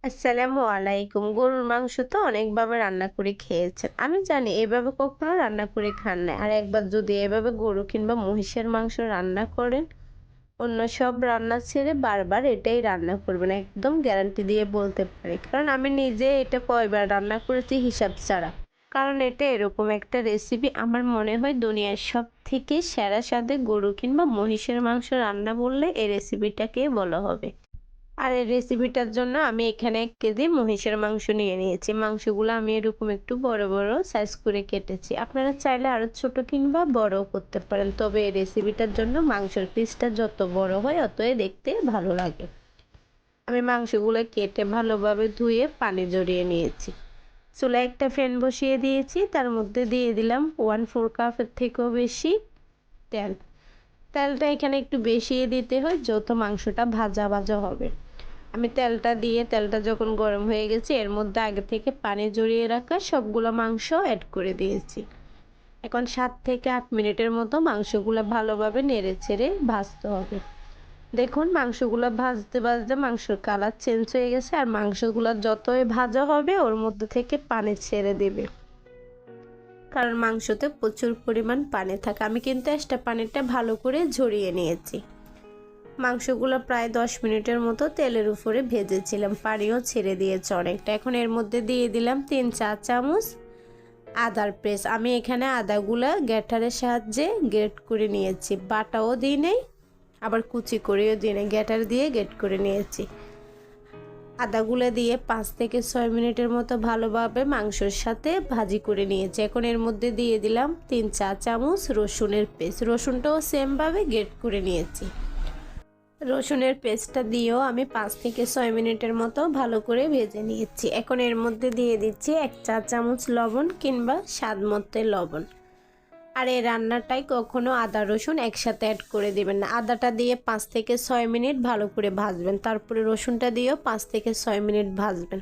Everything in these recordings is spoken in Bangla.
আসসালামু আলাইকুম। গরুর মাংস তো অনেকভাবে রান্না করে খেয়েছেন। আমি জানি এভাবে কখনো রান্না করে খান নাই। আর একবার যদি এভাবে গরু কিংবা মহিষের মাংস রান্না করেন, অন্য সব রান্না ছেড়ে বারবার এটাই রান্না করবেন। একদম গ্যারান্টি দিয়ে বলতে পারি। কারণ আমি নিজে এটা কয়বার রান্না করেছি হিসাব ছাড়া। কারণ এটা এরকম একটা রেসিপি আমার মনে হয় দুনিয়ার সবথেকে সেরা স্বাদে গরু কিংবা মহিষের মাংস রান্না বললে এই রেসিপিটাকেই বলা হবে। আর এই রেসিপিটার জন্য আমি এখানে ১ কেজি মহিষের মাংস নিয়ে নিয়েছি। মাংসগুলো আমি এরকম একটু বড় বড় সাইজ করে কেটেছি। আপনারা চাইলে আরো ছোট কিংবা বড়ও করতে পারেন। তবে এই রেসিপিটার জন্য মাংসের পিসটা যত বড় হয় অতই দেখতে ভালো লাগে। আমি মাংসগুলো কেটে ভালোভাবে ধুয়ে পানি ঝরিয়ে নিয়েছি। চুলায় একটা ফ্যান বসিয়ে দিয়েছি, তার মধ্যে দিয়ে দিলাম 1/4 কাপের থেকেও বেশি তেল। তেলটা এখানে একটু বেশিই দিতে হয় যেহেতু মাংসটা ভাজা ভাজা হবে। আমি তেলটা যখন গরম হয়ে গেছে এর মধ্যে আগে থেকে পানি ঝরিয়ে রাখা সবগুলো মাংস অ্যাড করে দিয়েছি। এখন 7 থেকে 8 মিনিটের মতো মাংসগুলো ভালোভাবে নেড়ে চেড়ে ভাজতে হবে। দেখুন মাংসগুলো ভাজতে ভাজতে মাংসের কালার চেঞ্জ হয়ে গেছে, আর মাংসগুলো যতই ভাজা হবে ওর মধ্যে থেকে পানি ছেড়ে দেবে। কারণ মাংসতে প্রচুর পরিমাণ পানি থাকে। আমি কিন্তু এক্সট্রা পানিটা ভালো করে ঝরিয়ে নিয়েছি। মাংসগুলো প্রায় 10 মিনিটের মতো তেলের উপরে ভেজেছিলাম, পানিও ছেড়ে দিয়েছে অনেকটা। এখন এর মধ্যে দিয়ে দিলাম 3 চা চামচ আদার পেস্ট। আমি এখানে আদাগুলো গ্যাটারের সাহায্যে গ্রেট করে নিয়েছি, বাটাও দিই নেই আবার কুচি করেও দিই নেই, গ্যাটার দিয়ে গ্রেট করে নিয়েছি। আদাগুলো দিয়ে 5 থেকে 6 মিনিটের মতো ভালোভাবে মাংসের সাথে ভাজি করে নিয়েছি। এখন এর মধ্যে দিয়ে দিলাম 3 চা চামচ রসুনের পেস্ট। রসুনটাও সেমভাবে গ্রেট করে নিয়েছি। রসুনের পেস্টটা দিয়েও আমি 5 থেকে 6 মিনিটের মতো ভালো করে ভেজে নিয়েছি। এখন এর মধ্যে দিয়ে দিচ্ছি 1 চা চামচ লবণ কিংবা স্বাদ মতো লবণ। আর এই রান্নাটায় কখনো আদা রসুন একসাথে অ্যাড করে দিবেন না। আদাটা দিয়ে 5 থেকে 6 মিনিট ভালো করে ভাজবেন, তারপরে রসুনটা দিয়েও 5 থেকে 6 মিনিট ভাজবেন।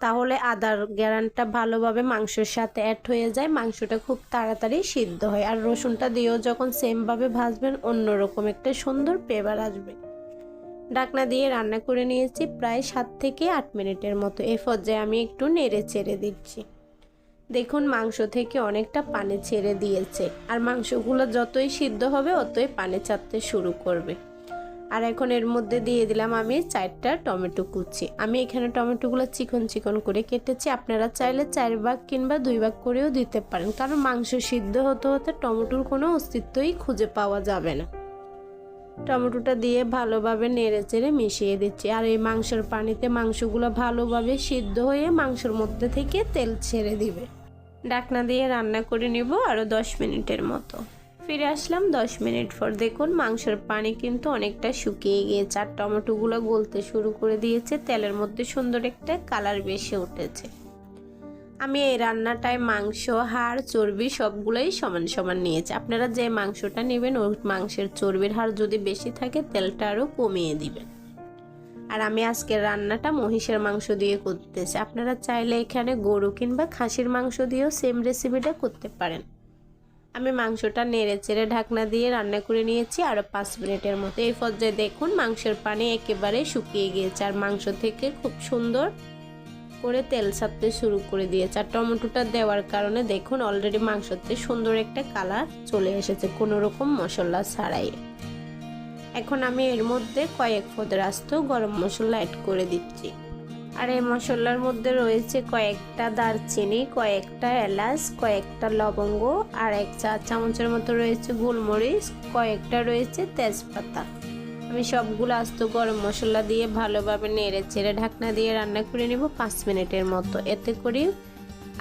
তাহলে আদার গ্যারানটা ভালোভাবে মাংসের সাথে অ্যাড হয়ে যায়, মাংসটা খুব তাড়াতাড়ি সিদ্ধ হয়। আর রসুনটা দিয়েও যখন সেমভাবে ভাজবেন অন্যরকম একটা সুন্দর ফ্লেভার আসবে। ঢাকনা দিয়ে রান্না করে নিয়েছি প্রায় 7 থেকে 8 মিনিটের মতো। এই পর্যায়ে আমি একটু নেড়ে চেড়ে দিচ্ছি। দেখুন মাংস থেকে অনেকটা পানি ছেড়ে দিয়েছে, আর মাংসগুলো যতই সিদ্ধ হবে অতই পানি ছাড়তে শুরু করবে। আর এখন এর মধ্যে দিয়ে দিলাম আমি 4টা টমেটো কুচি। আমি এখানে টমেটোগুলো চিকন চিকন করে কেটেছি। আপনারা চাইলে 4 ভাগ কিংবা 2 ভাগ করেও দিতে পারেন, কারণ মাংস সিদ্ধ হতে হতে টমেটোর কোনো অস্তিত্বই খুঁজে পাওয়া যাবে না। টমেটোটা দিয়ে ভালোভাবে নেড়ে চেড়ে মিশিয়ে দিচ্ছি। আর এই মাংসের পানিতে মাংসগুলো ভালোভাবে সিদ্ধ হয়ে মাংসের মধ্যে থেকে তেল ছেড়ে দিবে। ঢাকনা দিয়ে রান্না করে নিব আরও 10 মিনিটের মতো। ফিরে আসলাম 10 মিনিট পর। দেখুন মাংসের পানি কিন্তু অনেকটা শুকিয়ে গিয়েছে, আর টমেটোগুলো গলতে শুরু করে দিয়েছে। তেলের মধ্যে সুন্দর একটা কালার বেশি উঠেছে। আমি এই রান্নাটায় মাংস, হাড়, চর্বি সবগুলোই সমান সমান নিয়েছি। আপনারা যে মাংসটা নেবেন ওই মাংসের চর্বির হাড় যদি বেশি থাকে তেলটা আরও কমিয়ে দিবেন। আর আমি আজকের রান্নাটা মহিষের মাংস দিয়ে করতেছি। আপনারা চাইলে এখানে গরু কিংবা খাসির মাংস দিয়েও সেম রেসিপিটা করতে পারেন। আমি মাংসটা নেড়ে চেড়ে ঢাকনা দিয়ে রান্না করে নিয়েছি আরও 5 মিনিটের মতো। এই পর্যায়ে দেখুন মাংসের পানি একেবারে শুকিয়ে গিয়েছে, আর মাংস থেকে খুব সুন্দর করে তেল ছাড়তে শুরু করে দিয়েছে। আর টমেটোটা দেওয়ার কারণে দেখুন অলরেডি মাংসতে সুন্দর একটা কালার চলে এসেছে, কোনো রকম মশলা ছাড়াই। এখন আমি এর মধ্যে কয়েক ফোঁটা আস্ত গরম মশলা অ্যাড করে দিচ্ছি। আর এই মশলার মধ্যে রয়েছে কয়েকটা দারচিনি, কয়েকটা এলাচ, কয়েকটা লবঙ্গ, আর 1 চা চামচের মতো রয়েছে গোলমরিচ, কয়েকটা রয়েছে তেজপাতা। আমি সবগুলো আস্ত গরম মশলা দিয়ে ভালোভাবে নেড়ে চেড়ে ঢাকনা দিয়ে রান্না করে নিব 5 মিনিটের মতো। এতে করে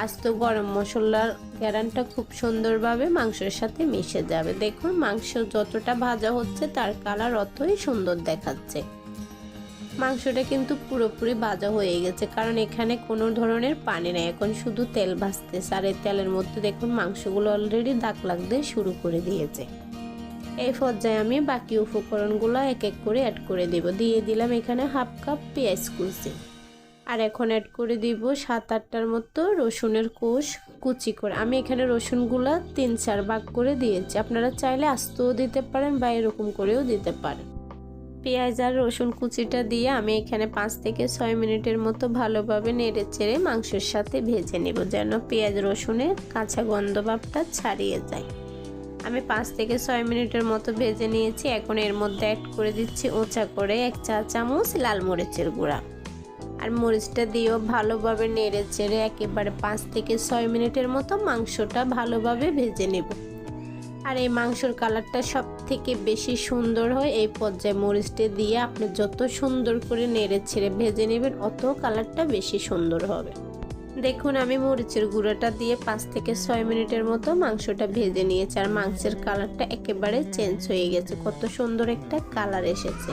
আস্ত গরম মশলার গ্যারানটা খুব সুন্দরভাবে মাংসের সাথে মিশে যাবে। দেখুন মাংস যতটা ভাজা হচ্ছে তার কালার অতই সুন্দর দেখাচ্ছে। মাংসটা কিন্তু পুরোপুরি ভাজা হয়ে গেছে, কারণ এখানে কোনো ধরনের পানি নেই, এখন শুধু তেল ভাজতেছে। আর এই তেলের মধ্যে দেখুন মাংসগুলো অলরেডি দাগ লাগতে শুরু করে দিয়েছে। এই পর্যায়ে আমি বাকি উপকরণগুলো এক এক করে অ্যাড করে দেব। দিয়ে দিলাম এখানে 1/2 কাপ পেঁয়াজ কুচি, আর এখন অ্যাড করে দিব 7-8টার মতো রসুনের কোষ কুচি করে। আমি এখানে রসুনগুলো 3-4 ভাগ করে দিয়েছি। আপনারা চাইলে আস্তও দিতে পারেন বা এরকম করেও দিতে পারেন। পেঁয়াজ আর রসুন কুচিটা দিয়ে আমি এখানে 5 থেকে 6 মিনিটের মতো ভালোভাবে নেড়ে চেড়ে মাংসের সাথে ভেজে নেব, যেন পেঁয়াজ রসুনের কাঁচা গন্ধ ভাবটা ছাড়িয়ে যায়। আমি 5 থেকে 6 মিনিটের মতো ভেজে নিয়েছি। এখন এর মধ্যে অ্যাড করে দিচ্ছি উঁচা করে 1 চা চামচ লাল মরিচের গুঁড়া, আর মরিচটা দিয়েও ভালোভাবে নেড়ে চেড়ে একেবারে 5 থেকে 6 মিনিটের মতো মাংসটা ভালোভাবে ভেজে নেব। আর এই মাংসর কালারটা সব থেকে বেশি সুন্দর হয় এই পর্যায়ে মরিচটা দিয়ে আপনি যত সুন্দর করে নেড়ে ছেড়ে ভেজে নেবেন অত কালারটা বেশি সুন্দর হবে। দেখুন আমি মরিচের গুঁড়োটা দিয়ে 5 থেকে 6 মিনিটের মতো মাংসটা ভেজে নিয়েছি, আর মাংসের কালারটা একেবারে চেঞ্জ হয়ে গেছে, কত সুন্দর একটা কালার এসেছে।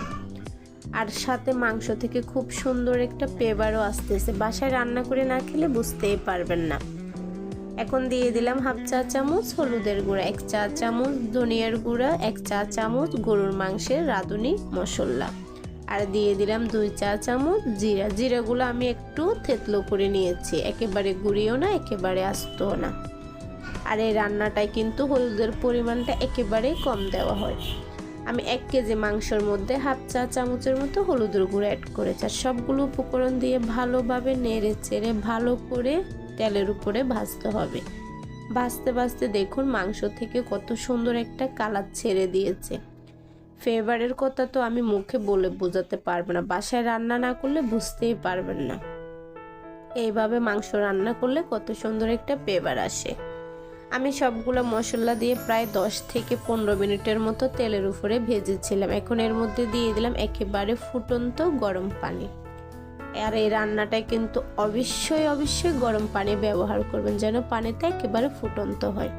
আর সাথে মাংস থেকে খুব সুন্দর একটা ফ্লেভারও আসতেছে, বাসায় রান্না করে না খেলে বুঝতেই পারবেন না। এখন দিয়ে দিলাম 1/2 চা চামচ হলুদের গুঁড়া, 1 চা চামচ ধনিয়ার গুঁড়া, 1 চা চামচ গরুর মাংসের রাঁধুনি মশলা, আর দিয়ে দিলাম 2 চা চামচ জিরা। জিরাগুলো আমি একটু থেতলো করে নিয়েছি, একেবারে গুঁড়িও না একেবারে আস্তও না। আর এই রান্নাটায় কিন্তু হলুদের পরিমাণটা একেবারে কম দেওয়া হয়। আমি 1 কেজি মাংসের মধ্যে 1/2 চা চামচের মতো হলুদের গুঁড়ো অ্যাড করেছি। আর সবগুলো উপকরণ দিয়ে ভালোভাবে নেড়ে চেড়ে ভালো করে তেলের উপরে ভাজতে হবে। ভাজতে ভাজতে দেখুন মাংস থেকে কত সুন্দর একটা কালার ছেড়ে দিয়েছে। ফ্লেভারের কথা তো আমি মুখে বলে বোঝাতে পারবো না, বাসায় রান্না না করলে বুঝতেই পারবেন না এইভাবে মাংস রান্না করলে কত সুন্দর একটা ফ্লেভার আসে। আমি সবগুলো মশলা দিয়ে প্রায় 10 থেকে 15 মিনিটের মতো তেলের উপরে ভেজেছিলাম। এখন এর মধ্যে দিয়ে দিলাম একেবারে ফুটন্ত গরম পানি। আর এই রান্নাটায় কিন্তু অবশ্যই গরম পানি ব্যবহার করবেন, যেন পানিটা একেবারে ফুটন্ত হয়।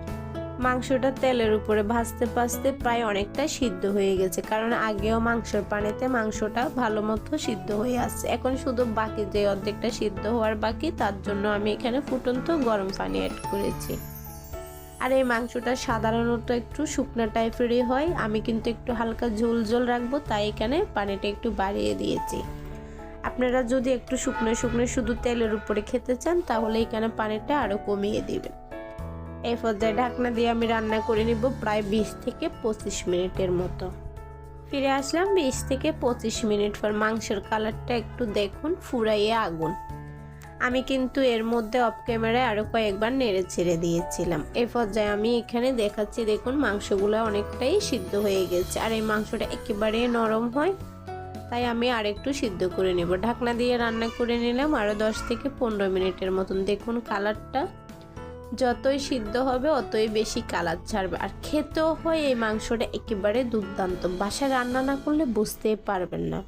মাংসটা তেলের উপরে ভাজতে ভাজতে প্রায় অনেকটা সিদ্ধ হয়ে গেছে, কারণ আগেও মাংসের পানিতে মাংসটা ভালো মতো সিদ্ধ হয়ে আসছে। এখন শুধু বাকি যে অর্ধেকটা সিদ্ধ হওয়ার বাকি, তার জন্য আমি এখানে ফুটন্ত গরম পানি অ্যাড করেছি। আর এই মাংসটা সাধারণত একটু শুকনো টাইপেরই হয়, আমি কিন্তু একটু হালকা ঝোল ঝোল রাখবো, তাই এখানে পানিটা একটু বাড়িয়ে দিয়েছি। আপনারা যদি একটু শুকনো শুধু তেলের উপরে খেতে চান তাহলে এখানে পানিটা আরো কমিয়ে দিবেন। এই পর্যায়ে ঢাকনা দিয়ে আমি রান্না করে নিব প্রায় 20 থেকে 25 মিনিটের মতো। ফিরে আসলাম 20 থেকে 25 মিনিট পর। মাংসের কালারটা একটু দেখুন ফুরাইয়ে আগুন। আমি কিন্তু এর মধ্যে অফ ক্যামেরায় আরো কয়েকবার নেড়ে ছেড়ে দিয়েছিলাম। এই পর্যায়ে আমি এখানে দেখাচ্ছি, দেখুন মাংসগুলো অনেকটাই সিদ্ধ হয়ে গেছে। আর এই মাংসটা একেবারে নরম হয়, তাই আমি আরেকটু সিদ্ধ করে নেব। ঢাকনা দিয়ে রান্না করে নিলাম আরো 10 থেকে 15 মিনিটের মতন। দেখুন কালারটা যতই সিদ্ধ হবে অতই বেশি কালার ছাড়বে, আর খেতেও হয় এই মাংসটা একেবারে দুর্দান্ত, বাসায় রান্না না করলে বুঝতেই পারবেন না।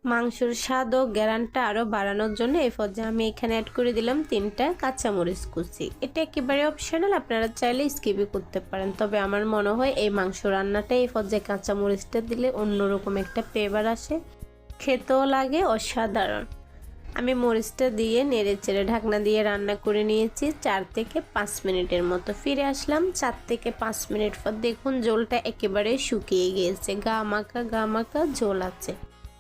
মাংসের স্বাদ ও গ্যারান্টা আরো বাড়ানোর জন্য এই পর্যায়ে আমি এখানে অ্যাড করে দিলাম 3টা কাঁচামরিচ কুচি। এটা একেবারে অপশনাল, আপনারা চাইলে স্কিপই করতে পারেন, তবে আমার মনে হয় এই মাংস রান্নাটা এই পর্যায়ে কাঁচামরিচটা দিলে অন্যরকম একটা ফ্লেভার আসে, খেতেও লাগে অসাধারণ। আমি মরিচটা দিয়ে নেড়ে চেড়ে ঢাকনা দিয়ে রান্না করে নিয়েছি 4 থেকে 5 মিনিটের মতো। ফিরে আসলাম 4 থেকে 5 মিনিট পর। দেখুন ঝোলটা একেবারে শুকিয়ে গিয়েছে, গা মাখা ঝোল আছে।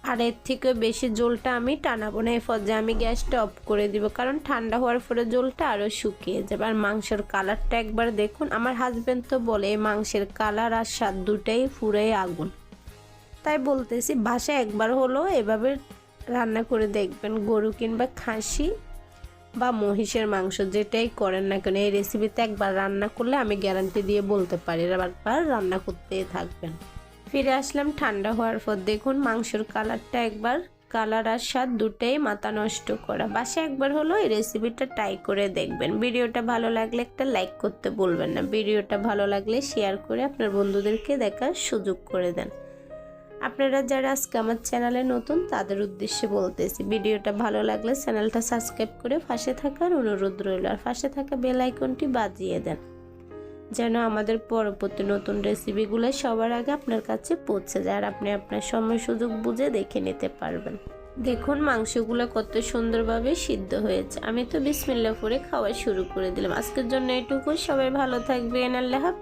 আর এর থেকে বেশি ঝোলটা আমি টানাবো না। এই পর্যায়ে আমি গ্যাসটা অফ করে দিব, কারণ ঠান্ডা হওয়ার পরে ঝোলটা আরো শুকিয়ে যাবে। আর মাংসের কালারটা একবার দেখুন, আমার হাজবেন্ড তো বলে এই মাংসের কালার আর স্বাদ দুটাই ফুরাই আগুন, তাই বলতেছি বাসায় একবার হলো এভাবে রান্না করে দেখবেন। গরু কিংবা খাসি বা মহিষের মাংস যেটাই করেন না কেন, এই রেসিপিতে একবার রান্না করলে আমি গ্যারান্টি দিয়ে বলতে পারি একবার রান্না করতেই থাকবেন। ফিরে আসলাম ঠান্ডা হওয়ার পর। দেখুন মাংসের কালারটা একবার, কালার আর স্বাদ দুটাই মাথা নষ্ট করা। বাসায় একবার হলো এই রেসিপিটা ট্রাই করে দেখবেন। ভিডিওটা ভালো লাগলে একটা লাইক করতে বলবেন না, ভিডিওটা ভালো লাগলে শেয়ার করে আপনার বন্ধুদেরকে দেখার সুযোগ করে দেন। আপনারা যারা আজকে আমার চ্যানেলে নতুন তাদের উদ্দেশ্যে বলতেছি, ভিডিওটা ভালো লাগলে চ্যানেলটা সাবস্ক্রাইব করে পাশে থাকার অনুরোধ রইল, আর পাশে থাকা বেল আইকনটি বাজিয়ে দেন, যেন আমাদের পরবর্তী নতুন রেসিপিগুলো সবার আগে আপনার কাছে পৌঁছে যায়, আর আপনি আপনার সময় সুযোগ বুঝে দেখে নিতে পারবেন। দেখুন মাংসগুলো কত সুন্দরভাবে সিদ্ধ হয়েছে। আমি তো বিসমিল্লাহ করে খাওয়া শুরু করে দিলাম। আজকের জন্য এটুকু, সবাই ভালো থাকবেন, আল্লাহ হাফেজ।